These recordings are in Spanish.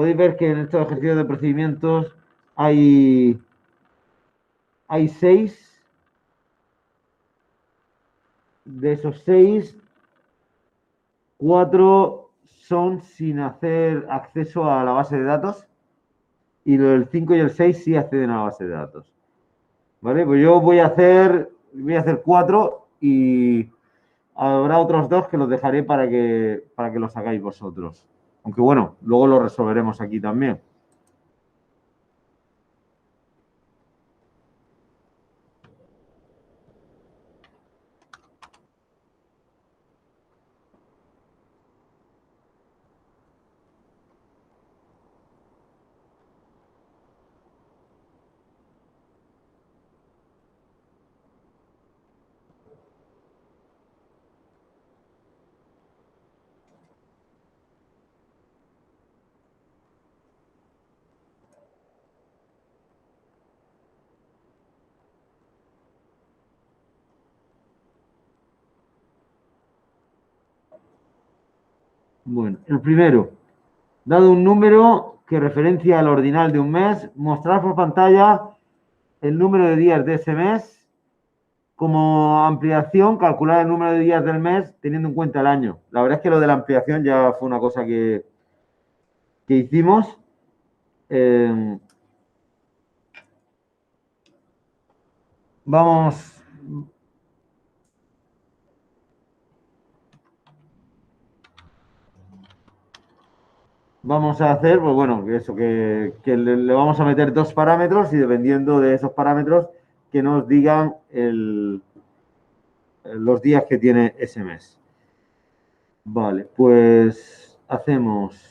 podéis ver que en estos ejercicios de procedimientos hay 6. De esos 6, 4 son sin hacer acceso a la base de datos y el 5 y el 6 sí acceden a la base de datos. ¿Vale? Pues yo voy a hacer 4 y habrá otros 2 que los dejaré para que los hagáis vosotros. Aunque bueno, luego lo resolveremos aquí también. Bueno, el primero. Dado un número que referencia al ordinal de un mes, mostrar por pantalla el número de días de ese mes. Como ampliación, calcular el número de días del mes teniendo en cuenta el año. La verdad es que lo de la ampliación ya fue una cosa que hicimos. Vamos. Vamos a hacer, pues bueno, eso, que le vamos a meter 2 parámetros y dependiendo de esos parámetros que nos digan los días que tiene ese mes. Vale, pues hacemos.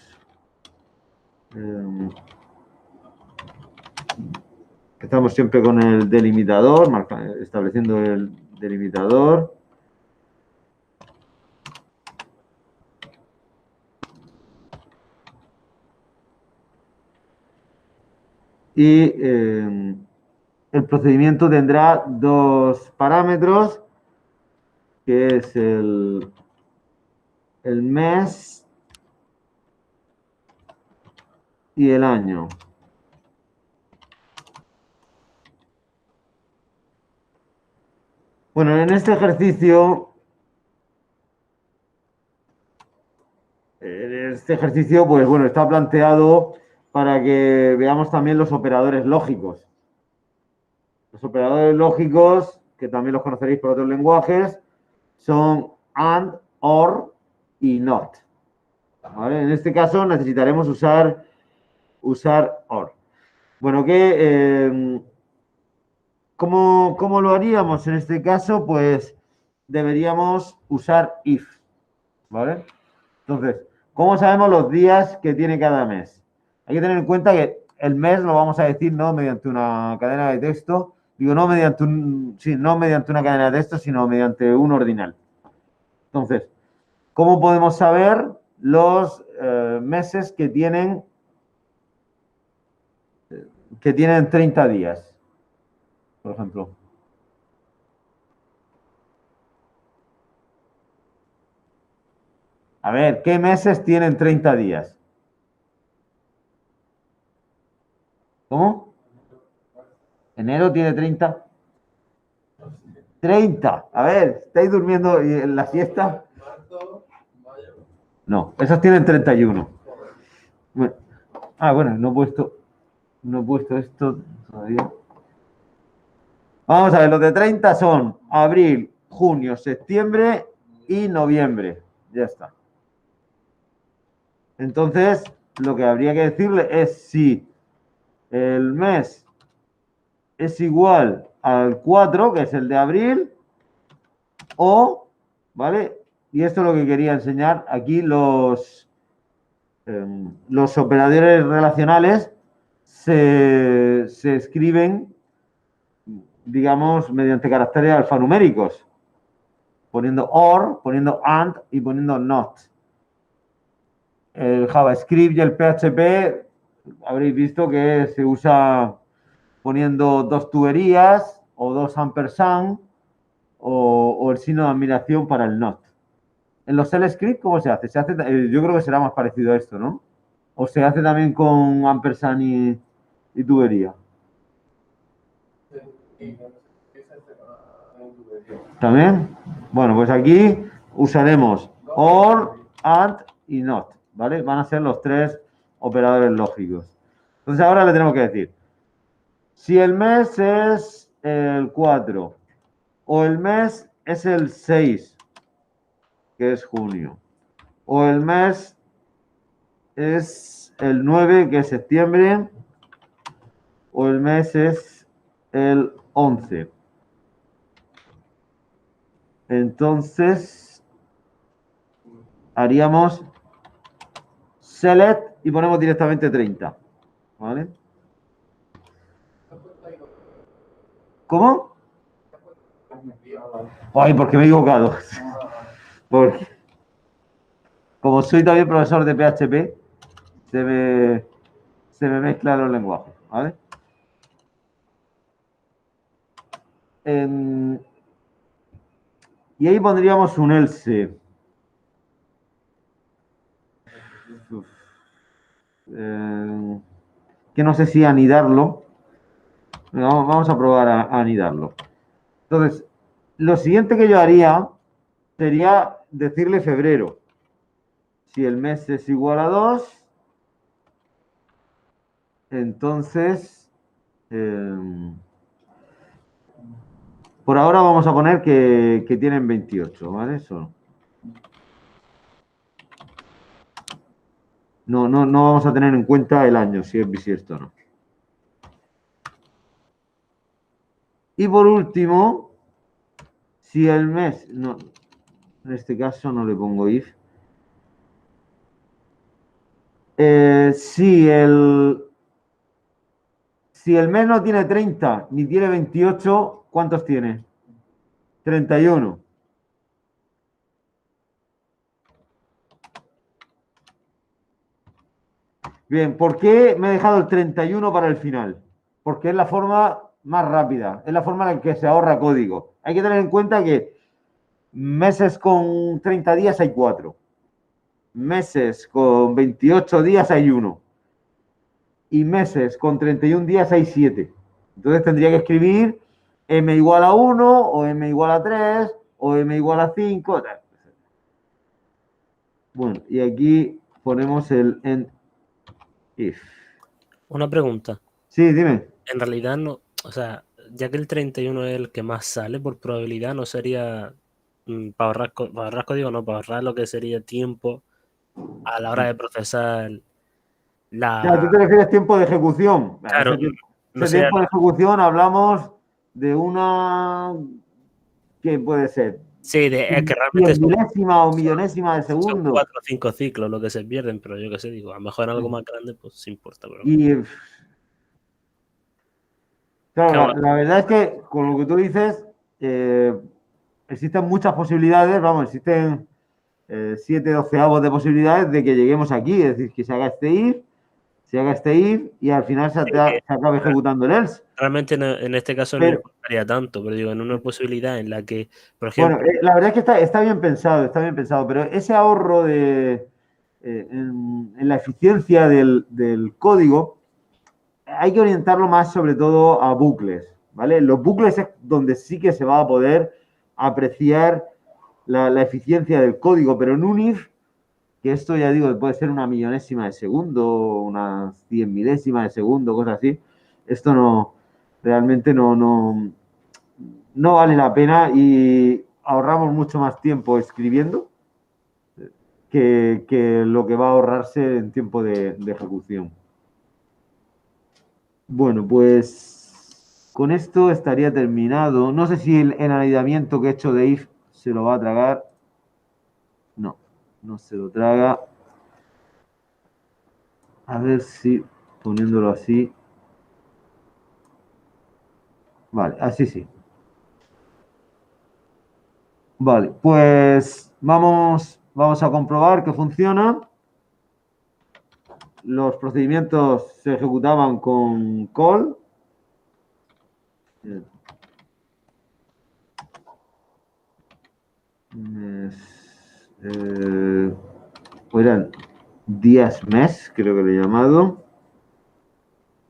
Empezamos siempre con el delimitador, estableciendo el delimitador. Y el procedimiento tendrá 2 parámetros, que es el mes y el año. Bueno, en este ejercicio, pues bueno, está planteado para que veamos también los operadores lógicos. Los operadores lógicos, que también los conoceréis por otros lenguajes, son AND, OR y NOT. ¿Vale? En este caso necesitaremos usar OR. Bueno, ¿cómo lo haríamos en este caso? Pues deberíamos usar if, ¿vale? Entonces, ¿cómo sabemos los días que tiene cada mes? Hay que tener en cuenta que el mes lo vamos a decir no mediante una cadena de texto, digo, no mediante una cadena de texto, sino mediante un ordinal. Entonces, ¿cómo podemos saber los meses que tienen 30 días? Por ejemplo. A ver, ¿qué meses tienen 30 días? ¿Cómo? ¿Enero tiene 30? 30. A ver, ¿estáis durmiendo en la siesta? No, esos tienen 31. Bueno, bueno, no he puesto esto todavía. Vamos a ver, los de 30 son abril, junio, septiembre y noviembre. Ya está. Entonces, lo que habría que decirle es si el mes es igual al 4, que es el de abril, o, ¿vale? Y esto es lo que quería enseñar. Aquí los operadores relacionales se escriben, digamos, mediante caracteres alfanuméricos, poniendo OR, poniendo AND y poniendo NOT. El JavaScript y el PHP habréis visto que se usa poniendo 2 tuberías o 2 ampersand o el signo de admiración para el not. En los shell script, ¿cómo se hace? Yo creo que será más parecido a esto, ¿no? ¿O se hace también con ampersand y tubería? ¿También? Bueno, pues aquí usaremos OR, AND y NOT, ¿vale? Van a ser los tres operadores lógicos. Entonces ahora le tenemos que decir, si el mes es el 4 o el mes es el 6, que es junio, o el mes es el 9, que es septiembre, o el mes es el 11. Entonces haríamos select y ponemos directamente 30. ¿Vale? ¿Cómo? Ay, porque me he equivocado. Porque como soy también profesor de PHP, se me, se me mezclan los lenguajes. ¿Vale? Y ahí pondríamos un else. Uf. Que no sé si anidarlo. Vamos a probar a anidarlo. Entonces, lo siguiente que yo haría sería decirle febrero. Si el mes es igual a 2, entonces, por ahora vamos a poner que tienen 28, ¿vale? Eso. No vamos a tener en cuenta el año, si es bisiesto o no. Y por último, si el mes, no, en este caso no le pongo if. Si el mes no tiene 30 ni tiene 28, ¿cuántos tiene? 31. Bien, ¿por qué me he dejado el 31 para el final? Porque es la forma más rápida, es la forma en la que se ahorra código. Hay que tener en cuenta que meses con 30 días hay 4. Meses con 28 días hay 1. Y meses con 31 días hay 7. Entonces tendría que escribir m igual a 1 o m igual a 3 o m igual a 5. Bueno, y aquí ponemos el end if. Una pregunta. Sí, dime. En realidad no, o sea, ya que el 31 es el que más sale por probabilidad, no sería para ahorrar código, no, para ahorrar lo que sería tiempo a la hora de procesar Claro, tú la... te refieres tiempo de ejecución. Claro, no Ese sería... tiempo de ejecución hablamos de una, ¿qué puede ser? Sí, es que realmente Cien milésima o millonésima de son segundo. 4 o 5 ciclos lo que se pierden, pero yo qué sé, digo, a lo mejor en algo más grande, pues sí importa, pero bueno. Y claro, Claro, la verdad es que con lo que tú dices, eh, existen muchas posibilidades, vamos, existen 7 doceavos de posibilidades de que lleguemos aquí, es decir, que se haga este if y al final sí, se acabe ejecutando el else. realmente en este caso no Pero, importaría tanto, pero digo, en una posibilidad en la que, por bueno, ejemplo, la verdad es que está bien pensado, pero ese ahorro en la eficiencia del código hay que orientarlo más sobre todo a bucles, ¿vale? Los bucles es donde sí que se va a poder apreciar la eficiencia del código, pero en un if, que esto ya digo, puede ser una millonésima de segundo, unas 100 milésimas de segundo, cosas así, esto realmente no vale la pena y ahorramos mucho más tiempo escribiendo que lo que va a ahorrarse en tiempo de ejecución. Bueno, pues con esto estaría terminado. No sé si el anidamiento que he hecho de if se lo va a tragar. No, no se lo traga. A ver si poniéndolo así. Vale, así sí. Vale, pues vamos a comprobar que funciona. Los procedimientos se ejecutaban con call. Pues eran días mes, creo que le he llamado.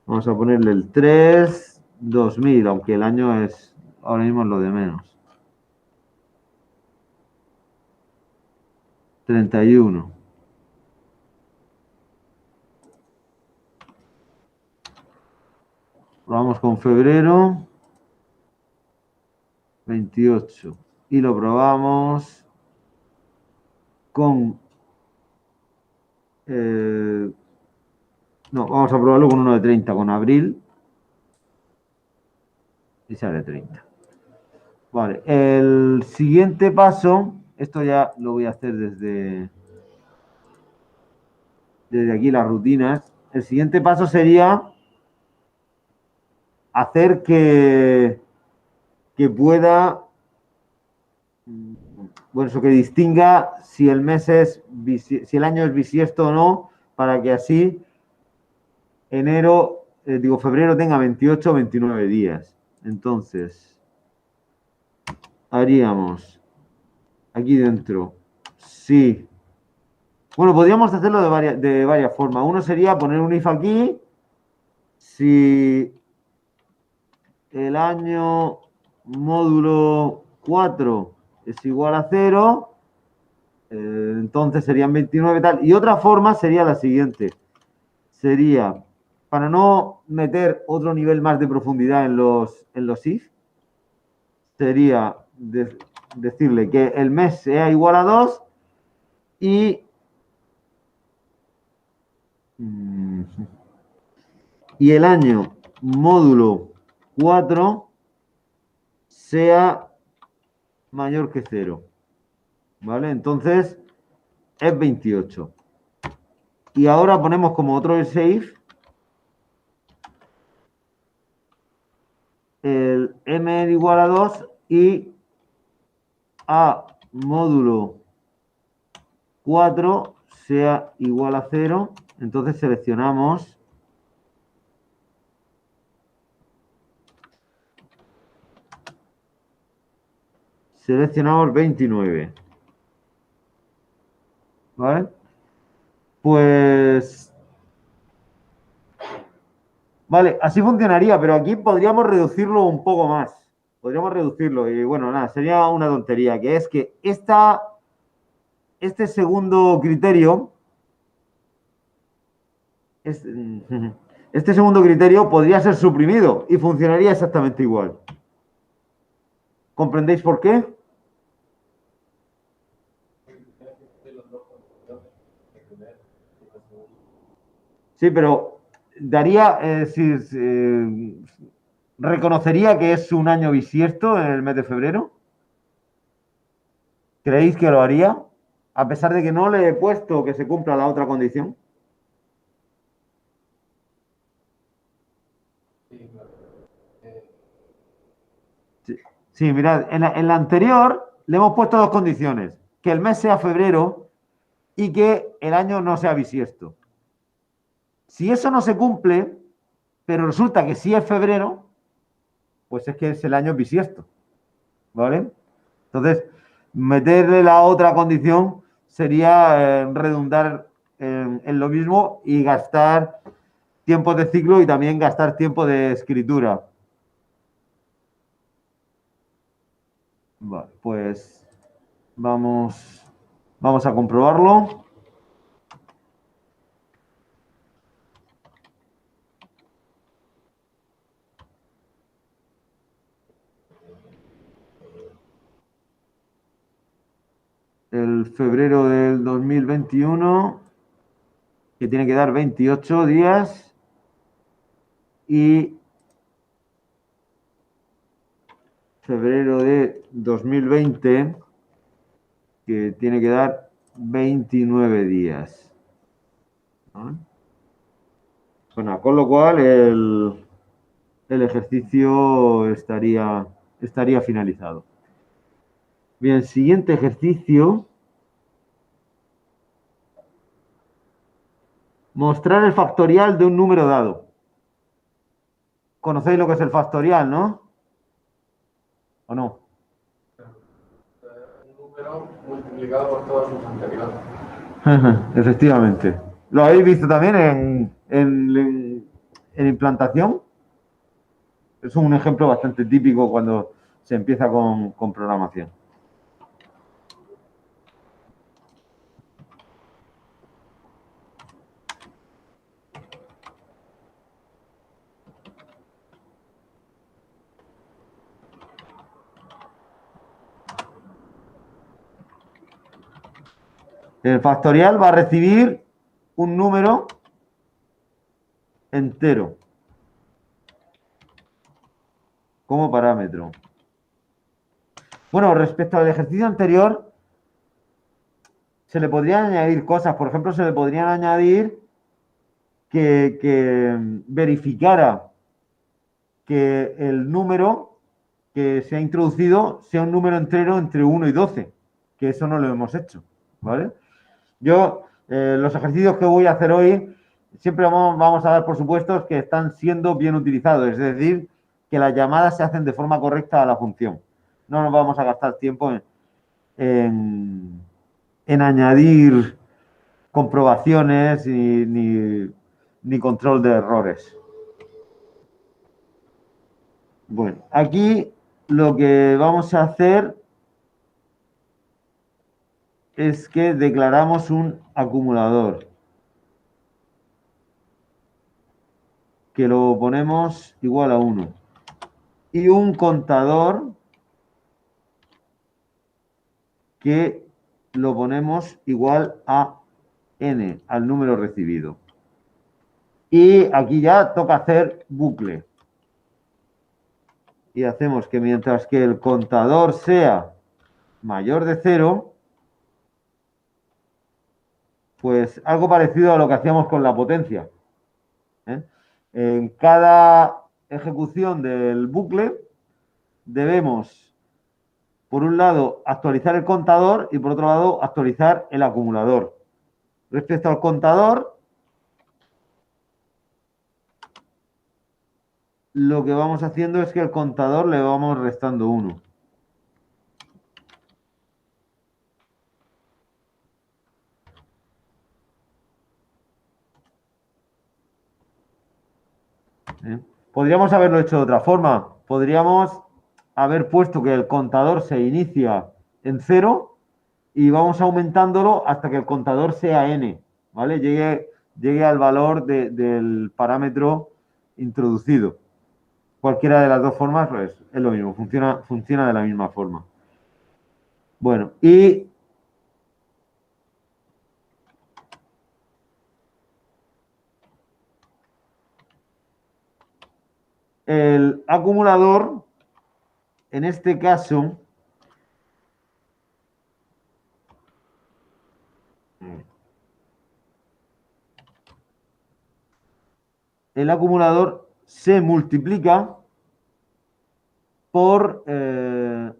Vamos a ponerle el 3, 2000, aunque el año es ahora mismo es lo de menos. 31. Probamos con febrero. 28. Y lo probamos con... no, vamos a probarlo con uno de 30, con abril. Y sale 30. Vale, el siguiente paso, esto ya lo voy a hacer desde aquí las rutinas. El siguiente paso sería hacer que pueda, bueno, eso que distinga si el mes es, si el año es bisiesto o no, para que así febrero tenga 28 o 29 días. Entonces, haríamos aquí dentro, sí. Bueno, podríamos hacerlo de varias formas. Uno sería poner un if aquí, si el año módulo 4 es igual a 0, entonces serían 29 tal. Y otra forma sería la siguiente. Sería, para no meter otro nivel más de profundidad en los if, sería decirle que el mes sea igual a 2 y el año módulo 4 sea mayor que 0. ¿Vale? Entonces es 28. Y ahora ponemos como otro if el m igual a 2 y a módulo 4 sea igual a 0. Entonces seleccionamos seleccionamos 29. ¿Vale? Pues... Vale, así funcionaría, pero aquí podríamos reducirlo un poco más. Podríamos reducirlo y bueno, nada, sería una tontería, que es que este segundo criterio, este segundo criterio podría ser suprimido y funcionaría exactamente igual. ¿Comprendéis por qué? Sí, pero daría, reconocería que es un año bisiesto en el mes de febrero. ¿Creéis que lo haría? A pesar de que no le he puesto que se cumpla la otra condición. Sí, mirad, en la anterior le hemos puesto dos condiciones. Que el mes sea febrero y que el año no sea bisiesto. Si eso no se cumple, pero resulta que sí es febrero, pues es que es el año bisiesto. ¿Vale? Entonces, meterle la otra condición sería redundar en lo mismo y gastar tiempos de ciclo y también gastar tiempo de escritura. Vale, pues vamos a comprobarlo. El febrero del 2021, que tiene que dar 28 días, y febrero de 2020, que tiene que dar 29 días. ¿No? Bueno, con lo cual el ejercicio estaría finalizado. Bien, siguiente ejercicio. Mostrar el factorial de un número dado. ¿Conocéis lo que es el factorial, no? ¿O no? Un número multiplicado por todos sus anteriores. Efectivamente. ¿Lo habéis visto también en implantación? Es un ejemplo bastante típico cuando se empieza con programación. El factorial va a recibir un número entero como parámetro. Bueno, respecto al ejercicio anterior, se le podrían añadir cosas. Por ejemplo, se le podrían añadir que verificara que el número que se ha introducido sea un número entero entre 1 y 12, que eso no lo hemos hecho, ¿vale? Yo, los ejercicios que voy a hacer hoy, siempre vamos a dar por supuesto que están siendo bien utilizados, es decir, que las llamadas se hacen de forma correcta a la función. No nos vamos a gastar tiempo en añadir comprobaciones ni control de errores. Bueno, aquí lo que vamos a hacer es que declaramos un acumulador, que lo ponemos igual a 1, y un contador que lo ponemos igual a n, al número recibido. Y aquí ya toca hacer bucle. Y hacemos que mientras que el contador sea mayor de 0, pues algo parecido a lo que hacíamos con la potencia. En cada ejecución del bucle debemos, por un lado, actualizar el contador y por otro lado, actualizar el acumulador. Respecto al contador, lo que vamos haciendo es que el contador le vamos restando 1. Podríamos haberlo hecho de otra forma. Podríamos haber puesto que el contador se inicia en 0 y vamos aumentándolo hasta que el contador sea n, ¿vale? Llegue al valor del parámetro introducido. Cualquiera de las dos formas pues, es lo mismo, funciona de la misma forma. Bueno, y el acumulador, en este caso, el acumulador se multiplica por, en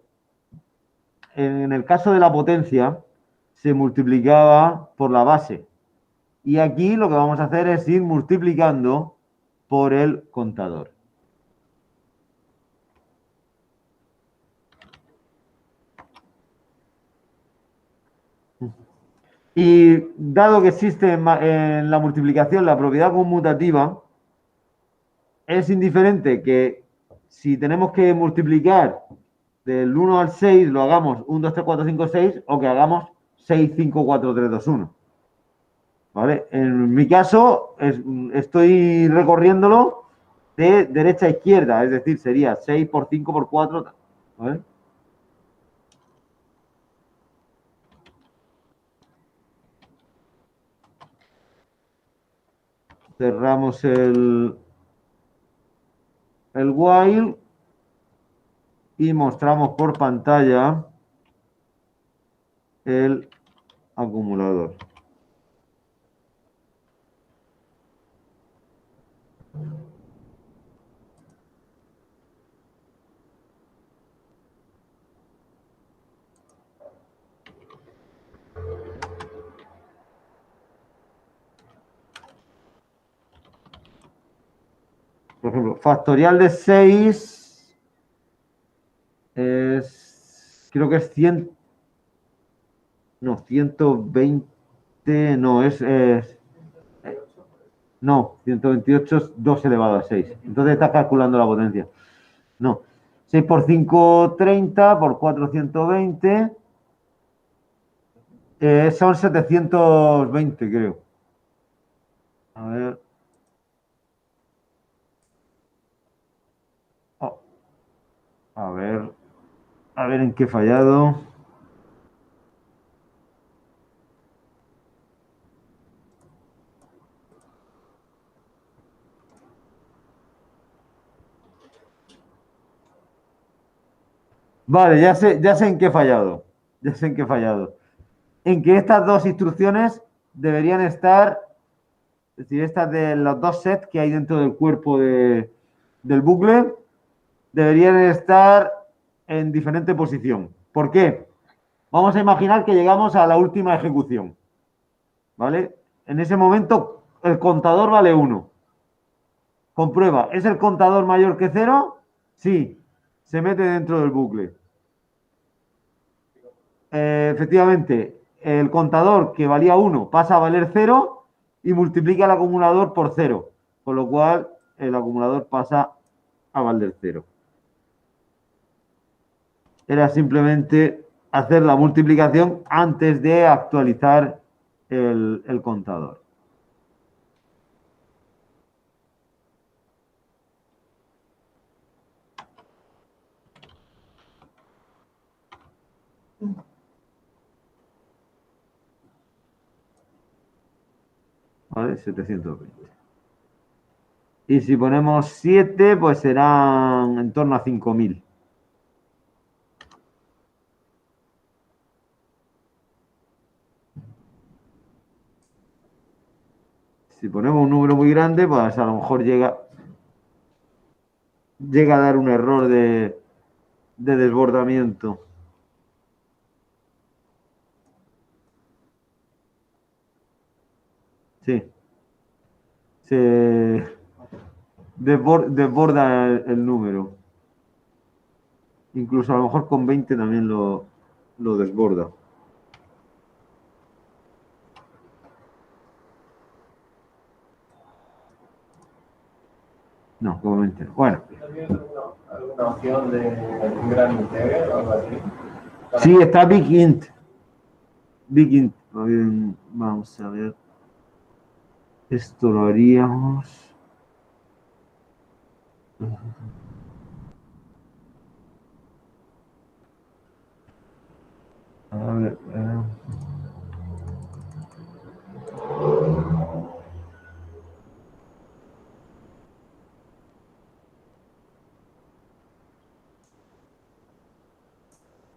el caso de la potencia, se multiplicaba por la base. Y aquí lo que vamos a hacer es ir multiplicando por el contador. Y dado que existe en la multiplicación la propiedad conmutativa, es indiferente que si tenemos que multiplicar del 1 al 6 lo hagamos 1, 2, 3, 4, 5, 6 o que hagamos 6, 5, 4, 3, 2, 1. ¿Vale? En mi caso estoy recorriéndolo de derecha a izquierda, es decir, sería 6 por 5 por 4. ¿Vale? Cerramos el while y mostramos por pantalla el acumulador. Por ejemplo, factorial de 6 creo que es 100, no, 120, no, es No, 128 es 2 elevado a 6. Entonces estás calculando la potencia. No. 6 por 5, 30, por 4, 120. Son 720, creo. A ver. Oh, a ver. A ver en qué he fallado. Vale, ya sé en qué he fallado. Ya sé en qué he fallado. En que estas dos instrucciones deberían estar, es decir, estas de los dos sets que hay dentro del cuerpo del bucle, deberían estar en diferente posición. ¿Por qué? Vamos a imaginar que llegamos a la última ejecución. ¿Vale? En ese momento el contador vale 1. Comprueba, ¿es el contador mayor que 0? Sí, se mete dentro del bucle. Efectivamente, el contador que valía 1 pasa a valer 0 y multiplica el acumulador por 0, con lo cual el acumulador pasa a valer 0. Era simplemente hacer la multiplicación antes de actualizar el contador. ¿Vale? 720. Y si ponemos 7, pues serán en torno a 5000. Si ponemos un número muy grande, pues a lo mejor llega a dar un error de desbordamiento. Sí. Se desborda el número. Incluso a lo mejor con 20 también lo desborda. No, como 20. Bueno. ¿Alguna opción de un gran integer o algo así? Sí, está Big Int. Big Int. Vamos a ver. Esto lo haríamos. A ver.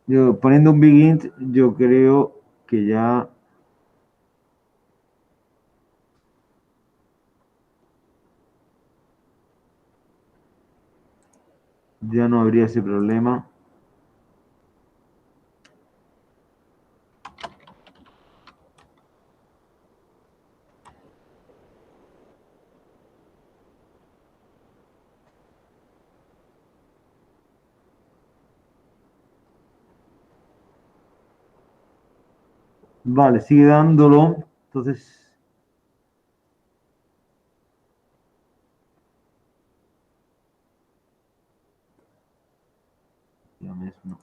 Yo poniendo un Big Int, yo creo que ya no habría ese problema. Vale, sigue dándolo. Entonces, ya mismo.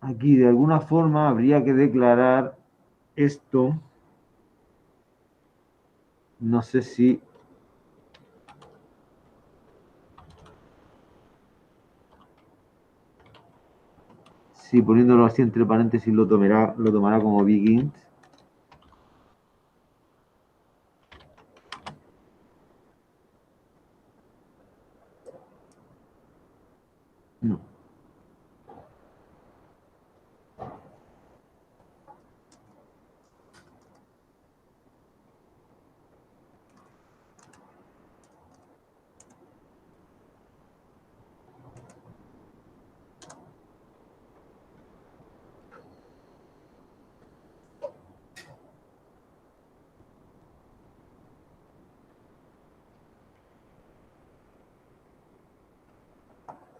Aquí de alguna forma habría que declarar esto. No sé si poniéndolo así entre paréntesis lo tomará como Big Int. No.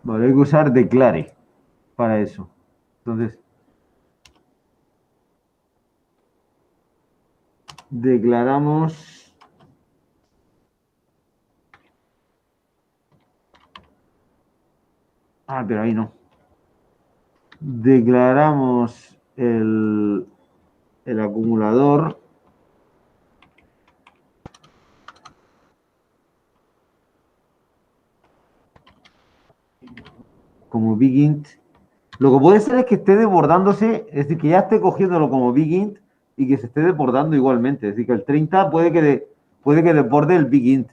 Vale, hay que usar declare para eso. Entonces, declaramos pero ahí no. Declaramos el acumulador como bigint. Lo que puede ser es que esté desbordándose, es decir, que ya esté cogiéndolo como bigint y que se esté desbordando igualmente. Es decir, que el 30 puede que desborde el bigint.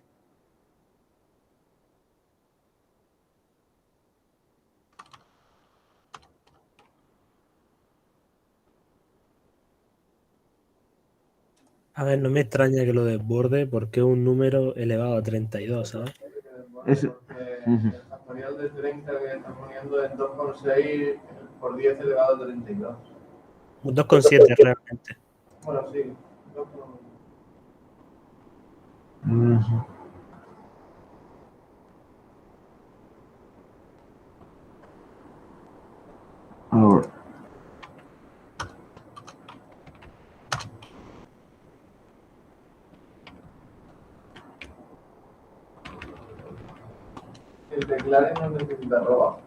A ver, no me extraña que lo desborde porque es un número elevado a 32, ¿sabes? Es, El factorial de 30 que está poniendo es 2,6 por 10 elevado a 32. Un 2,7 realmente. Bueno, sí. 2,- ahora, El declare no necesita arroba.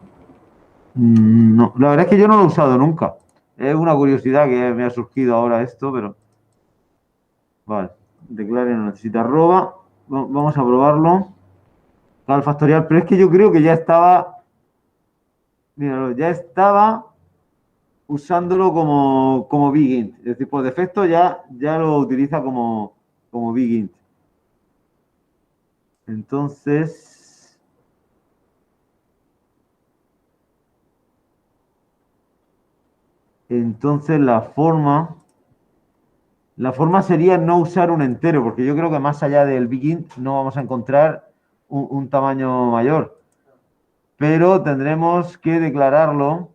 no, la verdad es que yo no lo he usado nunca. Es una curiosidad que me ha surgido ahora esto, pero vale. Declare no necesita arroba. Vamos a probarlo. Al factorial, pero es que yo creo que ya estaba. Míralo, ya estaba usándolo como bigint. Es decir, por defecto ya lo utiliza como bigint. Entonces. Entonces la forma sería no usar un entero, porque yo creo que más allá del bigint no vamos a encontrar un tamaño mayor. Pero tendremos que declararlo.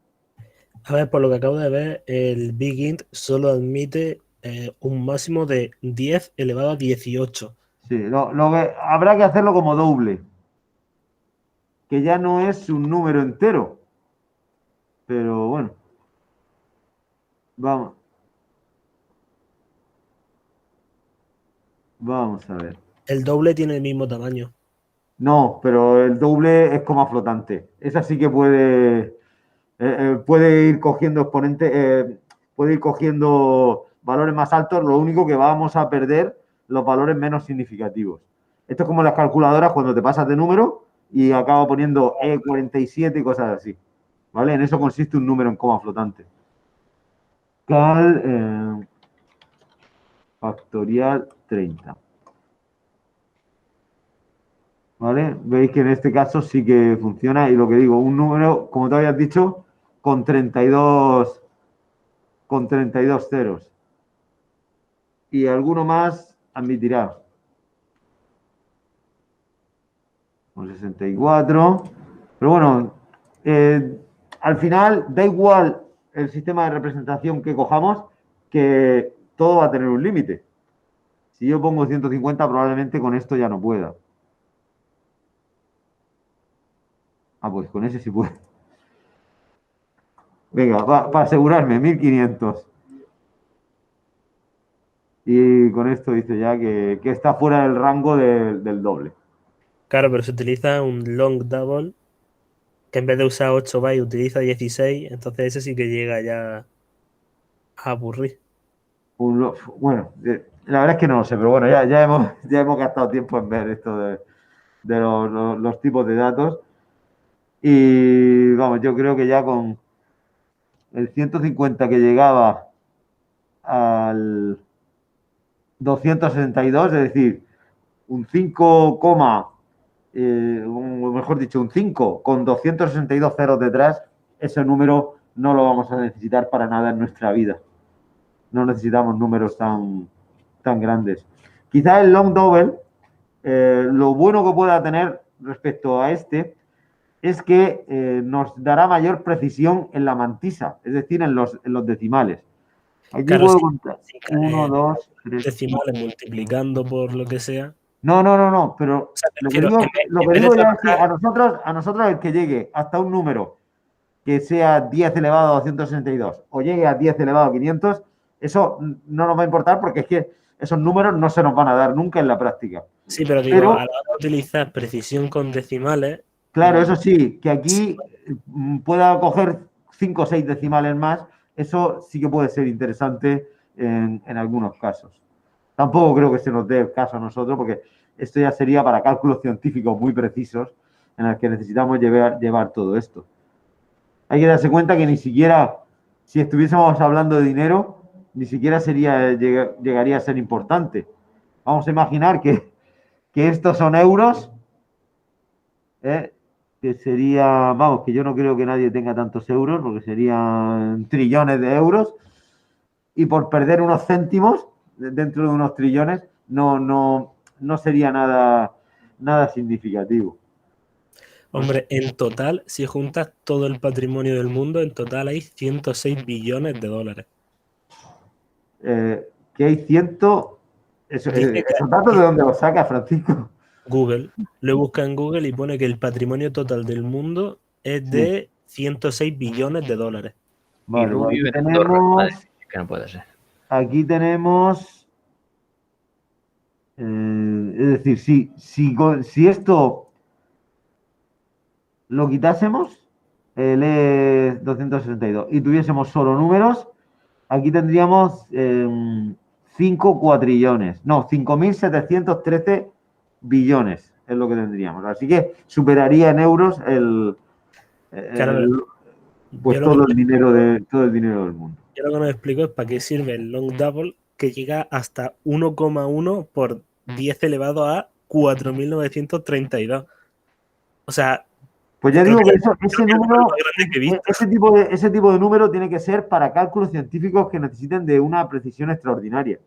A ver, por lo que acabo de ver, el Big Int solo admite un máximo de 10 elevado a 18. Sí, lo que habrá que hacerlo como doble, que ya no es un número entero. Pero bueno, vamos, vamos a ver. El doble tiene el mismo tamaño. No, pero el doble es coma flotante. Esa sí que puede ir cogiendo exponentes, puede ir cogiendo valores más altos. Lo único que vamos a perder los valores menos significativos. Esto es como las calculadoras cuando te pasas de número y acaba poniendo E47 y cosas así. ¿Vale? En eso consiste un número en coma flotante. Factorial 30. ¿Vale? Veis que en este caso sí que funciona y lo que digo, un número, como te habías dicho, con 32 ceros. Y alguno más admitirá. Con 64. Pero bueno, al final da igual el sistema de representación que cojamos, que todo va a tener un límite. Si yo pongo 150, probablemente con esto ya no pueda. Pues con ese sí puedo. Venga, para asegurarme, 1500. Y con esto dice ya que está fuera del rango del doble. Claro, pero se utiliza un long double, que en vez de usar 8 bytes utiliza 16, entonces ese sí que llega ya a aburrir. Bueno, la verdad es que no lo sé, pero bueno, ya hemos gastado tiempo en ver esto de los tipos de datos. Y vamos, yo creo que ya con el 150 que llegaba al 262, es decir, un 5, o mejor dicho, un 5 con 262 ceros detrás, ese número no lo vamos a necesitar para nada en nuestra vida. No necesitamos números tan grandes. Quizá el long double, lo bueno que pueda tener respecto a este es que nos dará mayor precisión en la mantisa, es decir, en los decimales. Aquí Claro, puedo sí, contar sí, 1, 2, 3, decimales multiplicando por lo que sea. No, pero O sea, lo que prefiero, digo, en vez- lo en que vez de digo ya es que trabajar, a nosotros el que llegue hasta un número que sea 10 elevado a 262 o llegue a 10 elevado a 500, eso no nos va a importar porque es que esos números no se nos van a dar nunca en la práctica. sí, pero digo, Pero, a la hora de utilizar precisión con decimales, claro, eso sí, que aquí pueda coger 5 o 6 decimales más, eso sí que puede ser interesante en algunos casos. Tampoco creo que se nos dé el caso a nosotros, porque esto ya sería para cálculos científicos muy precisos en los que necesitamos llevar todo esto. Hay que darse cuenta que ni siquiera, si estuviésemos hablando de dinero, ni siquiera llegaría a ser importante. Vamos a imaginar que estos son euros, ¿eh? Que sería, vamos, que yo no creo que nadie tenga tantos euros, porque serían trillones de euros, y por perder unos céntimos dentro de unos trillones no sería nada significativo. hombre, en total, si juntas todo el patrimonio del mundo, en total hay 106 billones de dólares. Que hay Dice ¿esos datos de que dónde los saca, Francisco? Google, lo busca en Google y pone que el patrimonio total del mundo es Sí, de 106 billones de dólares. Y vale, pues Rubio en Andorra. Madre mía, que no puede ser. aquí tenemos, es decir, si esto lo quitásemos, el E262, y tuviésemos solo números, aquí tendríamos 5 cuatrillones, no, 5.713 billones es lo que tendríamos. Así que superaría en euros Claro, el- pues yo lo que no todo el dinero del mundo. Yo lo que no me explico es para qué sirve el long double que llega hasta 1,1 por 10 elevado a 4.932. O sea, Pues ya creo digo que, que creo ese que es el número número, más grande que he visto. ese tipo de número tiene que ser para cálculos científicos que necesiten de una precisión extraordinaria.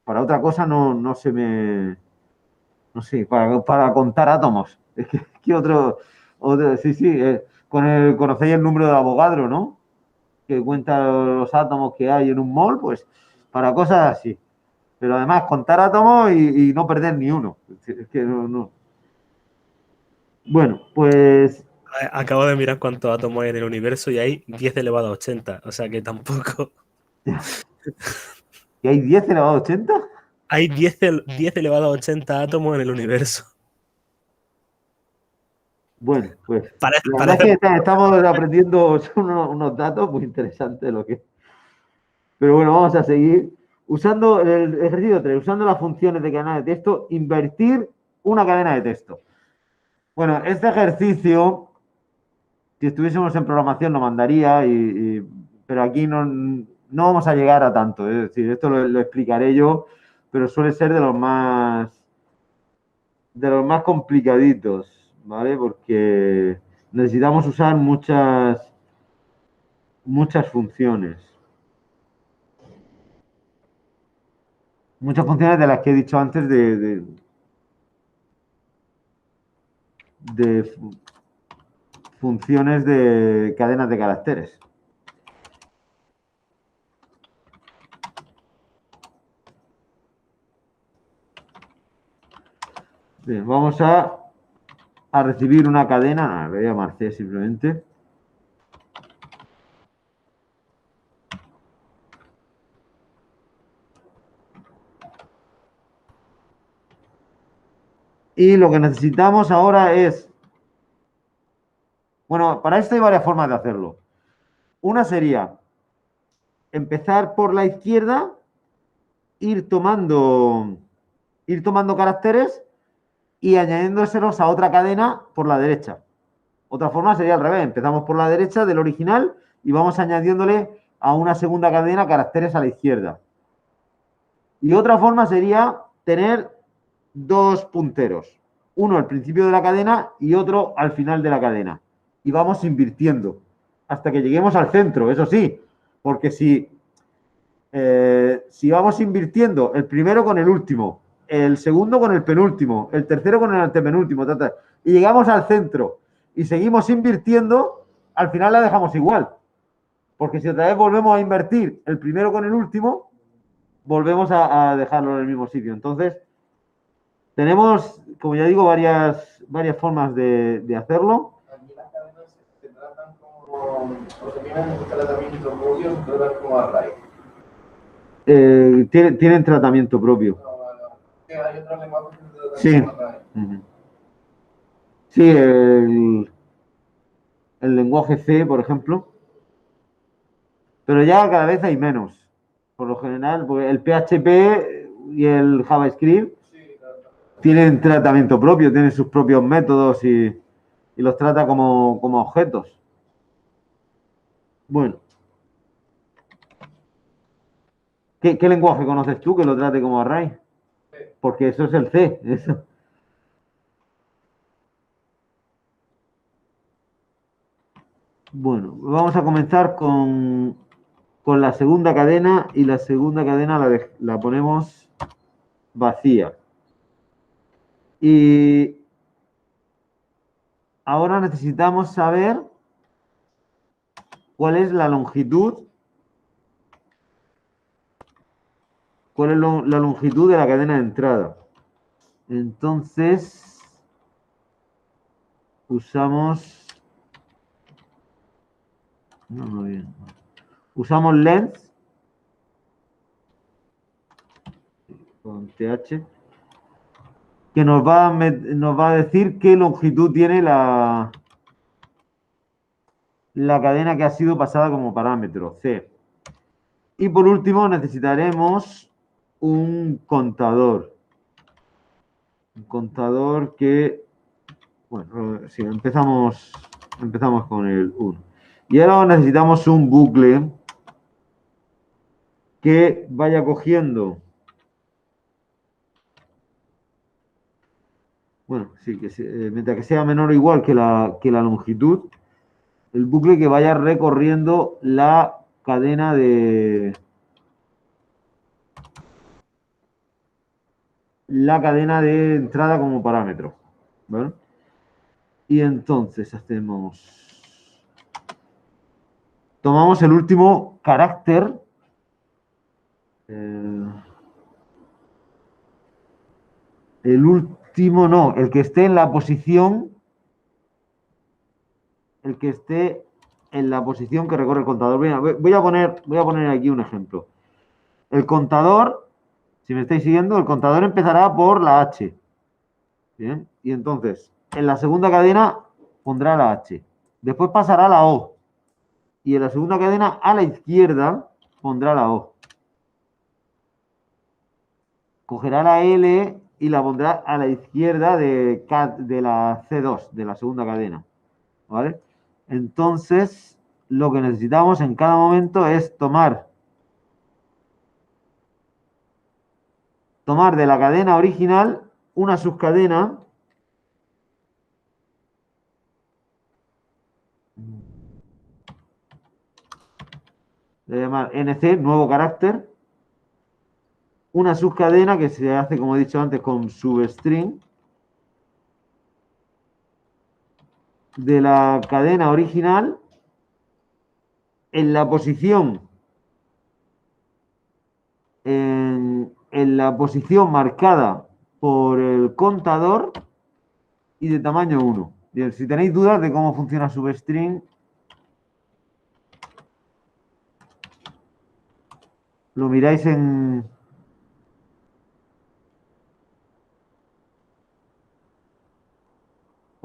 Para otra cosa no se me, no sé, para contar átomos. Es que sí, conocéis el número de Avogadro, ¿no? Que cuenta los átomos que hay en un mol, pues para cosas así. Pero además contar átomos y no perder ni uno. Es que no. Bueno, pues Acabo de mirar cuántos átomos hay en el universo y hay 10 elevado a 80. O sea que tampoco. ¿y hay 10 elevado a 80? Hay 10 elevado a 80 átomos en el universo. Bueno, pues Parece, la verdad parece es que estamos aprendiendo unos datos muy interesantes lo que. Pero bueno, vamos a seguir usando el ejercicio 3, usando las funciones de cadena de texto, invertir una cadena de texto. Bueno, este ejercicio, si estuviésemos en programación lo mandaría, pero aquí no vamos a llegar a tanto. Es decir, esto lo explicaré yo, pero suele ser de los más complicaditos, ¿vale? Porque necesitamos usar muchas funciones. Muchas funciones de las que he dicho antes de funciones de cadenas de caracteres. Bien, vamos a recibir una cadena, voy a llamar C simplemente. Y lo que necesitamos ahora es, bueno, para esto hay varias formas de hacerlo. Una sería empezar por la izquierda, ir tomando caracteres y añadiéndoselos a otra cadena por la derecha. Otra forma sería al revés, empezamos por la derecha del original y vamos añadiéndole a una segunda cadena caracteres a la izquierda. Y otra forma sería tener dos punteros, uno al principio de la cadena y otro al final de la cadena. Y vamos invirtiendo hasta que lleguemos al centro, eso sí, porque si vamos invirtiendo el primero con el último, el segundo con el penúltimo, el tercero con el antepenúltimo, y llegamos al centro y seguimos invirtiendo, al final la dejamos igual. Porque si otra vez volvemos a invertir el primero con el último, volvemos a dejarlo en el mismo sitio. Entonces, Tenemos, como ya digo, varias formas de hacerlo. Aquí las cadenas se tratan como, o sea, tienen un tratamiento propio, se tratan como array. Tienen tratamiento propio. No, vale, vale. Sí, hay otros lenguajes que se tratan Sí. como array. Ujú. Sí, el lenguaje C, por ejemplo. Pero ya cada vez hay menos. Por lo general, porque el PHP y el JavaScript Sí, claro. tienen tratamiento propio, tienen sus propios métodos y los trata como objetos. Bueno. ¿Qué lenguaje conoces tú que lo trate como array? C. Porque eso es el C. Eso. Bueno, vamos a comenzar con la segunda cadena y la segunda cadena la ponemos vacía. Y ahora necesitamos saber cuál es la longitud. ¿Cuál es la longitud de la cadena de entrada? Entonces, usamos... No bien. Usamos length con th, que nos va a decir qué longitud tiene la cadena que ha sido pasada como parámetro, C. Y por último necesitaremos un contador. Un contador que, bueno, sí, empezamos con el 1. Y ahora necesitamos un bucle que vaya cogiendo, bueno, sí, mientras que sea menor o igual que la longitud, el bucle que vaya recorriendo la cadena de entrada como parámetro. ¿Vale? Y entonces tomamos el último carácter. El último no, el que esté en la posición. El que esté en la posición que recorre el contador. Voy a poner aquí un ejemplo. El contador, si me estáis siguiendo, el contador empezará por la H. Bien, y entonces, en la segunda cadena pondrá la H. Después pasará la O. Y en la segunda cadena, a la izquierda, pondrá la O. Cogerá la L y la pondrá a la izquierda de la C2, de la segunda cadena. ¿Vale? Entonces, lo que necesitamos en cada momento es tomar de la cadena original una subcadena de llamar NC, nuevo carácter, una subcadena que se hace, como he dicho antes, con substring de la cadena original en la posición marcada por el contador y de tamaño 1. Bien, si tenéis dudas de cómo funciona substring, lo miráis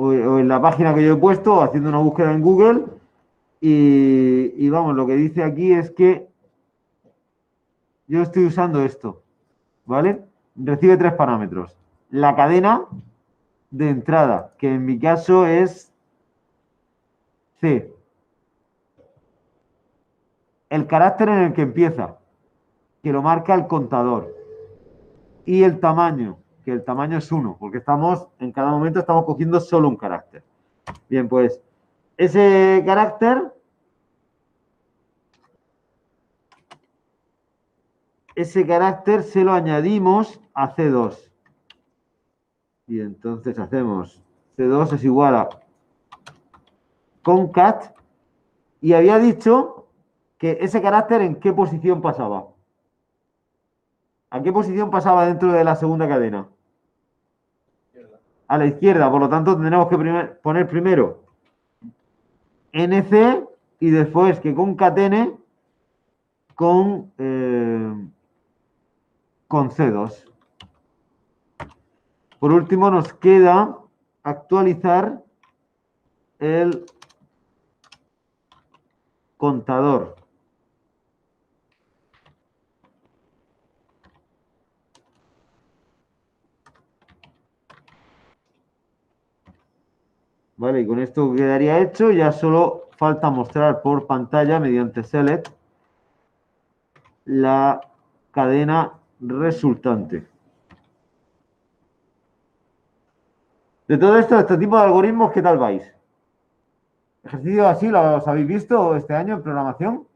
o en la página que yo he puesto, haciendo una búsqueda en Google, y vamos, lo que dice aquí es que yo estoy usando esto, ¿vale? Recibe 3 parámetros. La cadena de entrada, que en mi caso es C. El carácter en el que empieza, que lo marca el contador. Y el tamaño, que el tamaño es 1, porque en cada momento estamos cogiendo solo un carácter. Bien, pues ese carácter se lo añadimos a C2. Y entonces hacemos C2 es igual a concat. Y había dicho que ese carácter en qué posición pasaba. ¿A qué posición pasaba dentro de la segunda cadena? a la izquierda. Por lo tanto, tendremos que poner primero NC y después que concatene con C2. Por último, nos queda actualizar el contador. Vale, y con esto quedaría hecho. Ya solo falta mostrar por pantalla mediante select la cadena resultante. De todo esto, este tipo de algoritmos, ¿qué tal vais? ¿Ejercicios así los habéis visto este año en programación?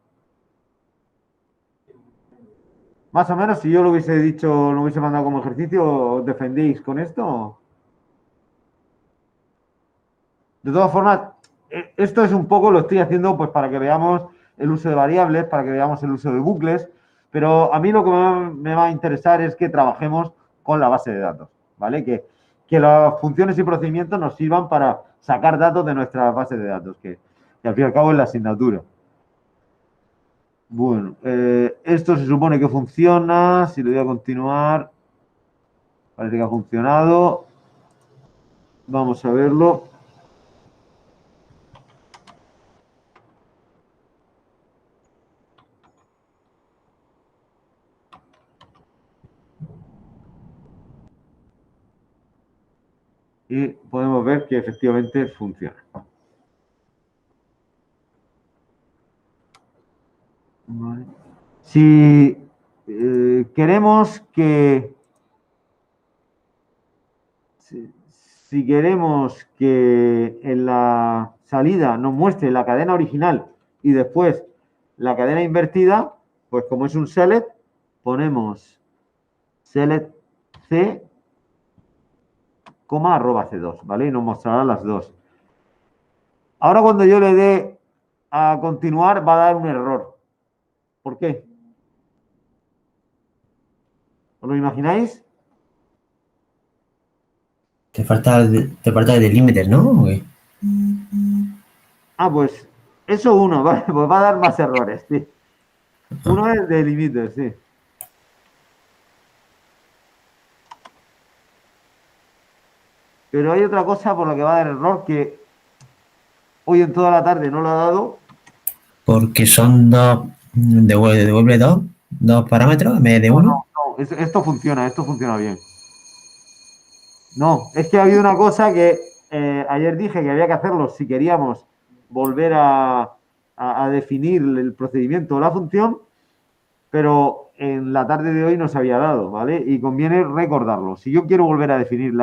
Más o menos, si yo lo hubiese dicho, lo hubiese mandado como ejercicio, ¿os defendéis con esto? De todas formas, esto es un poco, lo estoy haciendo pues para que veamos el uso de variables, para que veamos el uso de bucles, pero a mí lo que me va a interesar es que trabajemos con la base de datos, ¿vale? Que las funciones y procedimientos nos sirvan para sacar datos de nuestra base de datos, que al fin y al cabo es la asignatura. Bueno, esto se supone que funciona. Si lo voy a continuar, parece que ha funcionado. Vamos a verlo. Y podemos ver que efectivamente funciona. Vale. Si queremos que si queremos que en la salida nos muestre la cadena original y después la cadena invertida, pues como es un select, ponemos select c, arroba c2, ¿vale? Y nos mostrará las dos. Ahora cuando yo le dé a continuar va a dar un error. ¿Por qué? ¿Os lo imagináis? Te falta el delímites, ¿no? ¿O qué? Ah, pues eso uno, ¿vale? Pues va a dar más errores, sí. Uno es de límites, sí. Pero hay otra cosa por la que va a dar error que hoy en toda la tarde no lo ha dado. Porque son devuelve dos parámetros en vez de uno. No, esto funciona bien. No, es que ha habido una cosa que ayer dije que había que hacerlo si queríamos volver a definir el procedimiento o la función, pero en la tarde de hoy no se había dado, ¿vale? Y conviene recordarlo. Si yo quiero volver a definir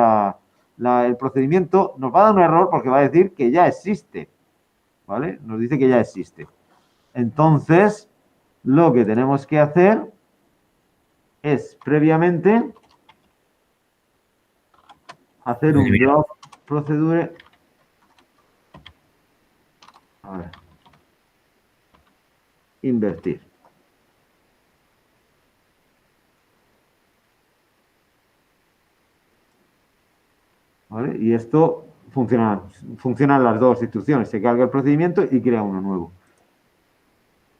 el procedimiento, nos va a dar un error porque va a decir que ya existe, ¿vale? Nos dice que ya existe. Entonces, lo que tenemos que hacer es previamente hacer un drop procedure. A ver. Invertir. ¿Vale? Y esto funcionan las dos instrucciones. Se carga el procedimiento y crea uno nuevo.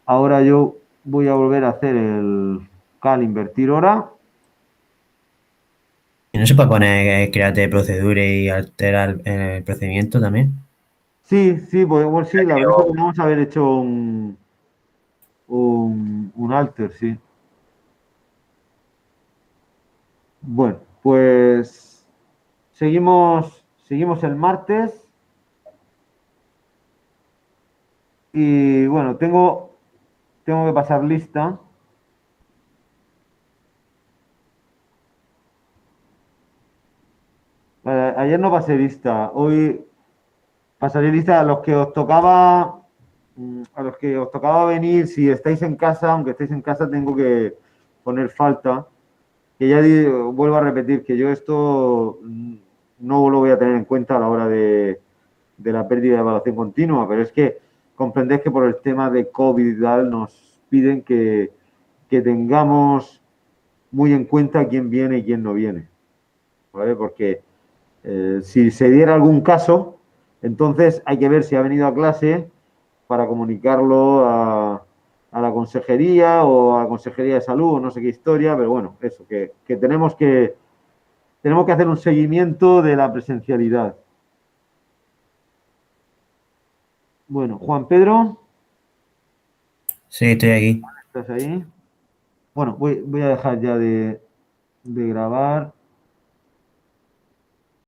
Ahora yo voy a volver a hacer el cal invertir hora. ¿Y no se puede poner crearte procedura y alterar el procedimiento también? Sí, pues sí, la verdad es que podemos haber hecho un alter, sí. Bueno, pues seguimos el martes. Y bueno, tengo que pasar lista. Vale, ayer no pasé lista. Hoy pasaré lista a los que os tocaba. A los que os tocaba venir, si estáis en casa, aunque estéis en casa, tengo que poner falta. Que ya vuelvo a repetir que yo esto no lo voy a tener en cuenta a la hora de la pérdida de evaluación continua, pero es que comprendéis que por el tema de COVID y tal nos piden que tengamos muy en cuenta quién viene y quién no viene, ¿vale? Porque Si se diera algún caso, entonces hay que ver si ha venido a clase para comunicarlo a la consejería o a la consejería de salud o no sé qué historia, pero bueno, eso, que tenemos que hacer un seguimiento de la presencialidad. Bueno, Juan Pedro, Sí, estoy aquí. ¿estás ahí? Bueno, voy a dejar ya de grabar.